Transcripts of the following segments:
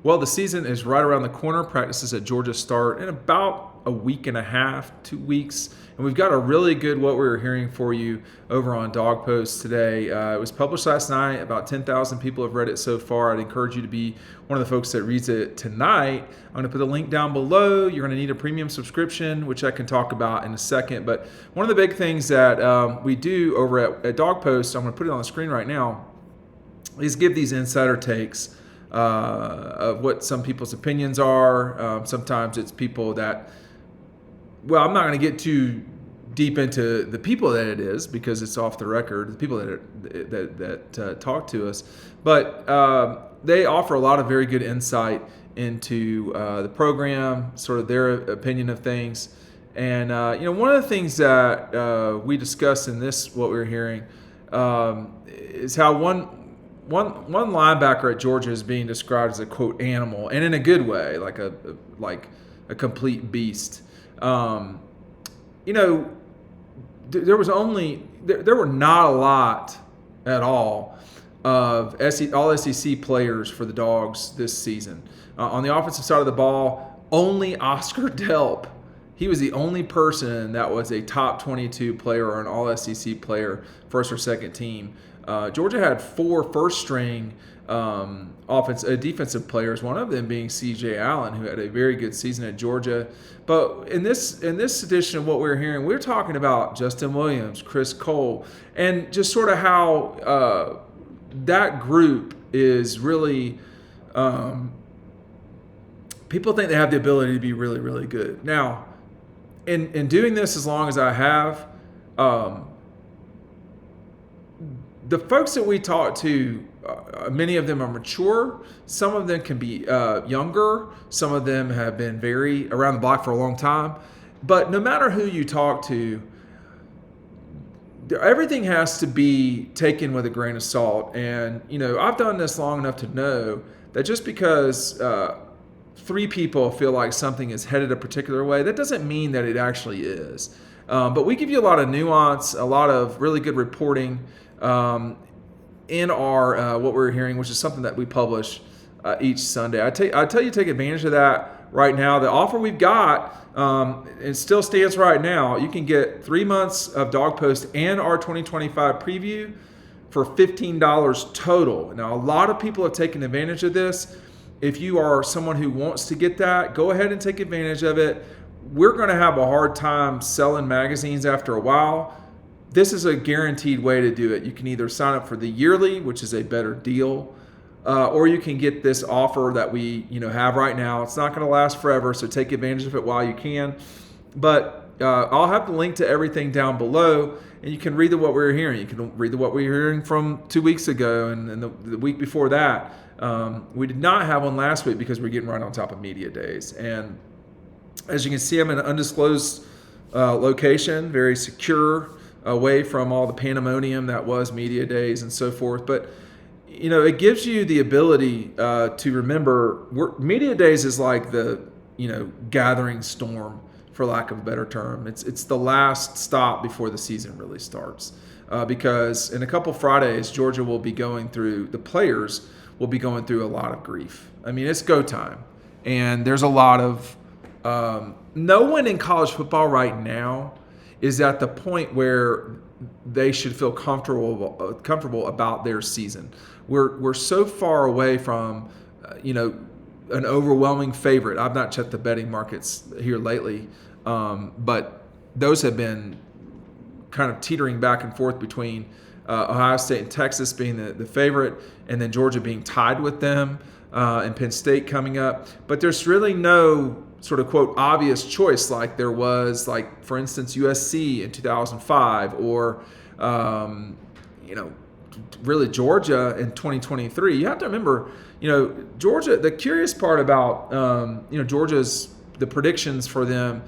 Well, the season is right around the corner. Practices at Georgia start in about a week and a half, 2 weeks. And we've got a really good What We Were Hearing for you over on Dawg Post today. It was published last night. About 10,000 people have read it so far. I'd encourage you to be one of the folks that reads it tonight. I'm going to put a link down below. You're going to need a premium subscription, which I can talk about in a second. But one of the big things that we do over at Dawg Post, I'm going to put it on the screen right now, is give these insider takes of what some people's opinions are. Sometimes it's people that, well, I'm not going to get too deep into the people that it is because it's off the record, the people that talk to us. But they offer a lot of very good insight into the program, sort of their opinion of things. And, one of the things that we discussed in this, what we were hearing, is how one linebacker at Georgia is being described as a quote animal, and in a good way, like a complete beast. There were not a lot at all of all SEC players for the Dawgs this season. On the offensive side of the ball, only Oscar Delp. He was the only person that was a top 22 player or an all SEC player, first or second team. Georgia had 4 first-string defensive players, one of them being C.J. Allen, who had a very good season at Georgia. But in this edition of What We're Hearing, we're talking about Justin Williams, Chris Cole, and just sort of how that group is really people think they have the ability to be really, really good. Now, in doing this as long as I have, the folks that we talk to, many of them are mature. Some of them can be younger. Some of them have been very around the block for a long time. But no matter who you talk to, everything has to be taken with a grain of salt. And, I've done this long enough to know that just because 3 people feel like something is headed a particular way, that doesn't mean that it actually is. But we give you a lot of nuance, a lot of really good reporting in our What We're Hearing, which is something that we publish each Sunday. I tell you, take advantage of that right now. The offer we've got, it still stands right now. You can get 3 months of Dawg Post and our 2025 preview for $15 total. Now, a lot of people have taken advantage of this. If you are someone who wants to get that, go ahead and take advantage of it. We're going to have a hard time selling magazines after a while. This is a guaranteed way to do it. You can either sign up for the yearly, which is a better deal, or you can get this offer that we have right now. It's not going to last forever, so take advantage of it while you can. But I'll have the link to everything down below, and you can read What We Were Hearing. You can read What We Were Hearing from 2 weeks ago and the week before that. We did not have one last week because we're getting right on top of media days. And as you can see, I'm in an undisclosed location, very secure, away from all the pandemonium that was media days and so forth. But, it gives you the ability to remember media days is like the, gathering storm, for lack of a better term. It's the last stop before the season really starts. Because in a couple Fridays, Georgia will be going through, the players will be going through a lot of grief. I mean, it's go time. And there's a lot of, no one in college football right now is at the point where they should feel comfortable about their season. We're so far away from, an overwhelming favorite. I've not checked the betting markets here lately, but those have been kind of teetering back and forth between Ohio State and Texas being the favorite, and then Georgia being tied with them, and Penn State coming up. But there's really no sort of quote obvious choice like there was, like for instance USC in 2005 or really Georgia in 2023. You have to remember, Georgia, the curious part about Georgia's, the predictions for them,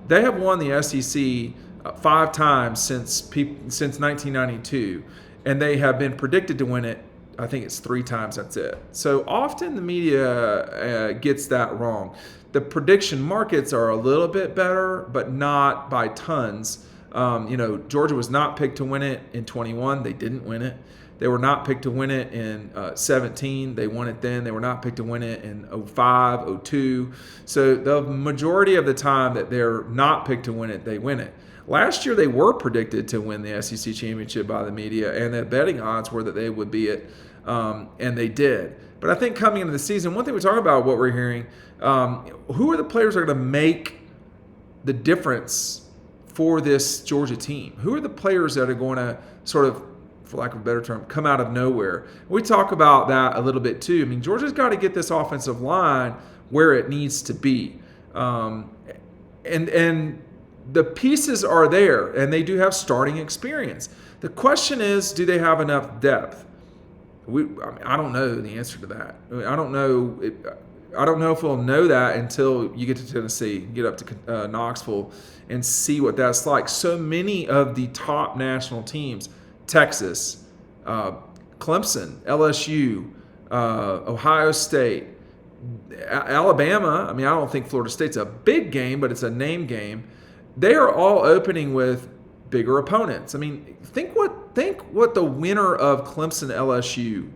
they have won the SEC 5 times since 1992, and they have been predicted to win it, I think it's 3 times, that's it. So often the media gets that wrong. The prediction markets are a little bit better, but not by tons. Georgia was not picked to win it in 21. They didn't win it. They were not picked to win it in 17. They won it then. They were not picked to win it in 05, 02. So the majority of the time that they're not picked to win it, they win it. Last year, they were predicted to win the SEC championship by the media, and the betting odds were that they would be it, and they did. But I think coming into the season, one thing we talk about, what we're hearing, who are the players that are going to make the difference for this Georgia team? Who are the players that are going to sort of, for lack of a better term, come out of nowhere? We talk about that a little bit too. I mean, Georgia's got to get this offensive line where it needs to be. And the pieces are there, and they do have starting experience. The question is, do they have enough depth? I don't know the answer to that. I don't know if we'll know that until you get to Tennessee, get up to Knoxville, and see what that's like. So many of the top national teams, Texas, Clemson, LSU, Ohio State, Alabama. I mean, I don't think Florida State's a big game, but it's a name game. They are all opening with bigger opponents. I mean, think what the winner of Clemson LSU,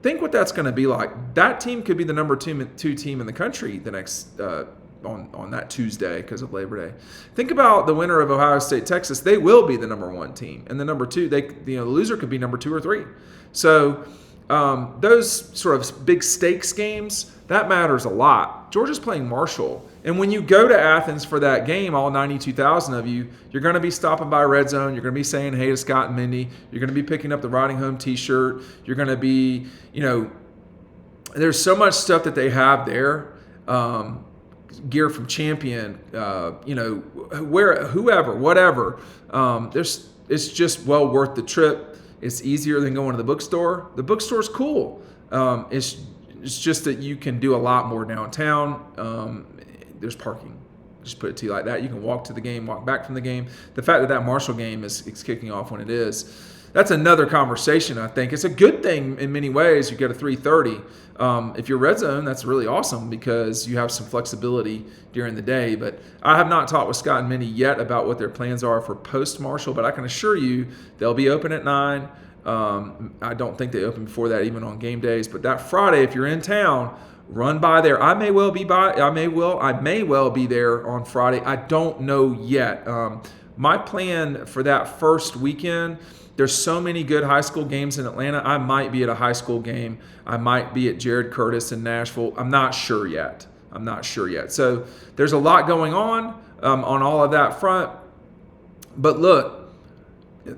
think what that's going to be like. That team could be the number two team in the country the next on that Tuesday because of Labor Day. Think about the winner of Ohio State Texas. They will be the number one team, and the number two, the loser could be number 2 or 3. So those sort of big stakes games, that matters a lot. Georgia's playing Marshall. And when you go to Athens for that game, all 92,000 of you, you're going to be stopping by Red Zone. You're going to be saying hey to Scott and Mindy. You're going to be picking up the Riding Home t-shirt. You're going to be, there's so much stuff that they have there. Gear from Champion, whatever. It's just well worth the trip. It's easier than going to the bookstore. The bookstore's cool. It's just that you can do a lot more downtown. There's parking. Just put it to you like that. You can walk to the game, walk back from the game. The fact that Marshall game is kicking off when it is, that's another conversation, I think. It's a good thing in many ways. You get a 3:30. If you're Red Zone, that's really awesome because you have some flexibility during the day. But I have not talked with Scott and Mindy yet about what their plans are for post-Marshall, but I can assure you they'll be open at 9. I don't think they open before that, even on game days. But that Friday, if you're in town, run by there. I may well be there on Friday. I don't know yet. My plan for that first weekend, there's so many good high school games in Atlanta. I might be at a high school game. I might be at Jared Curtis in Nashville. I'm not sure yet. So there's a lot going on all of that front. But look,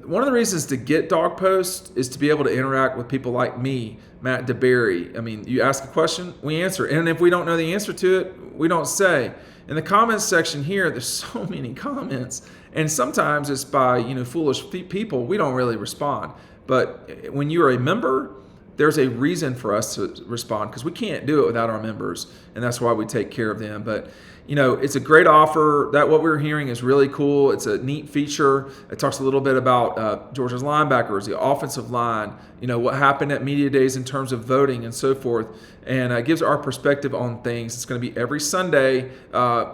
one of the reasons to get Dawg Post is to be able to interact with people like me, Matt DeBerry. I mean, you ask a question, we answer it. And if we don't know the answer to it, we don't say. In the comments section here, there's so many comments. And sometimes it's by, foolish people. We don't really respond. But when you're a member, there's a reason for us to respond because we can't do it without our members. And that's why we take care of them. But, it's a great offer. That what we're hearing is really cool. It's a neat feature. It talks a little bit about Georgia's linebackers, the offensive line, what happened at media days in terms of voting and so forth. And it gives our perspective on things. It's going to be every Sunday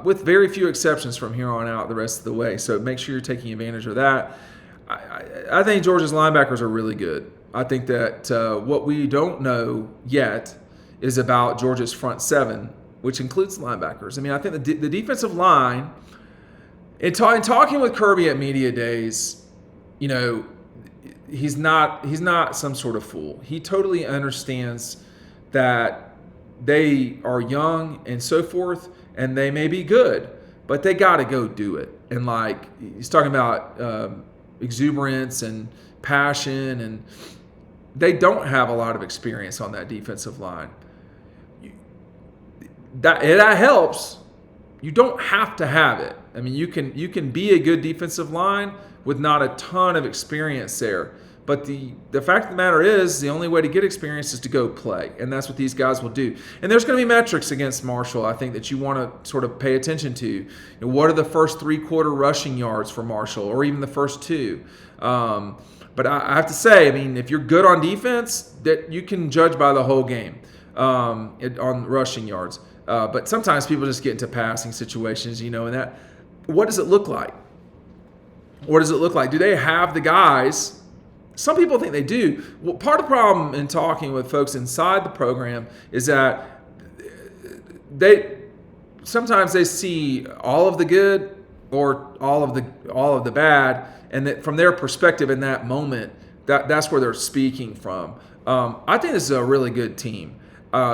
with very few exceptions from here on out the rest of the way. So make sure you're taking advantage of that. I think Georgia's linebackers are really good. I think that what we don't know yet is about Georgia's front seven, which includes linebackers. I mean, I think the defensive line, in talking with Kirby at media days, he's not some sort of fool. He totally understands that they are young and so forth, and they may be good, but they got to go do it. And he's talking about exuberance and passion, and they don't have a lot of experience on that defensive line. That helps. You don't have to have it. I mean, you can be a good defensive line with not a ton of experience there. But the fact of the matter is, the only way to get experience is to go play, and that's what these guys will do. And there's going to be metrics against Marshall, I think, that you want to sort of pay attention to. What are the first 3-quarter rushing yards for Marshall, or even the first 2? But I have to say, I mean, if you're good on defense, that you can judge by the whole game on rushing yards. But sometimes people just get into passing situations, and that. What does it look like? Do they have the guys Some people think they do. Well, part of the problem in talking with folks inside the program is that sometimes they see all of the good or all of the bad, and that from their perspective in that moment, that's where they're speaking from. I think this is a really good team.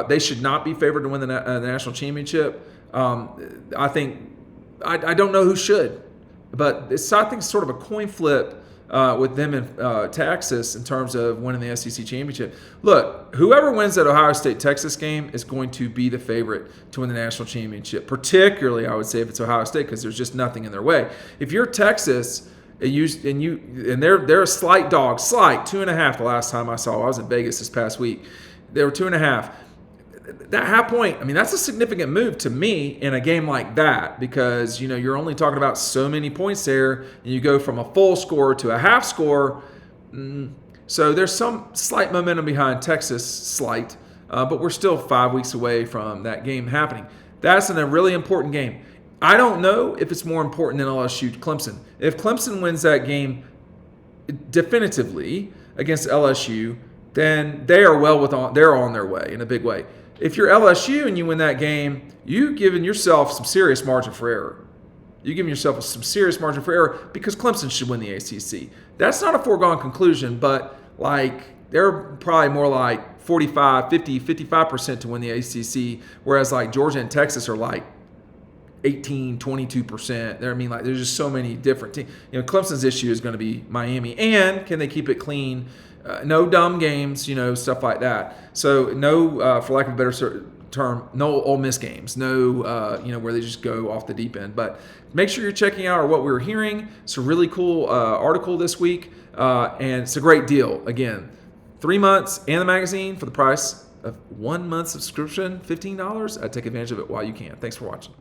They should not be favored to win the national championship. I don't know who should, but I think it's sort of a coin flip with them in Texas in terms of winning the SEC championship. Look, whoever wins that Ohio State-Texas game is going to be the favorite to win the national championship, particularly, I would say, if it's Ohio State, because there's just nothing in their way. If you're Texas and they're a slight dog, 2.5 the last time I saw. I was in Vegas this past week. They were 2.5. That half point, I mean, that's a significant move to me in a game like that, because you're only talking about so many points there, and you go from a full score to a half score. So there's some slight momentum behind Texas, but we're still 5 weeks away from that game happening. That's a really important game. I don't know if it's more important than LSU Clemson. If Clemson wins that game definitively against LSU, then they're on their way in a big way. If you're LSU and you win that game, you've given yourself some serious margin for error. You're giving yourself some serious margin for error because Clemson should win the ACC. That's not a foregone conclusion, but they're probably more like 45, 50, 55% to win the ACC, whereas Georgia and Texas are 18, 22%. There's just so many different teams. Clemson's issue is going to be Miami, and can they keep it clean? No dumb games, stuff like that. So no, for lack of a better term, no Ole Miss games. No, where they just go off the deep end. But make sure you're checking out what we're hearing. It's a really cool article this week, and it's a great deal. Again, 3 months and the magazine for the price of 1 month subscription, $15. I'd take advantage of it while you can. Thanks for watching.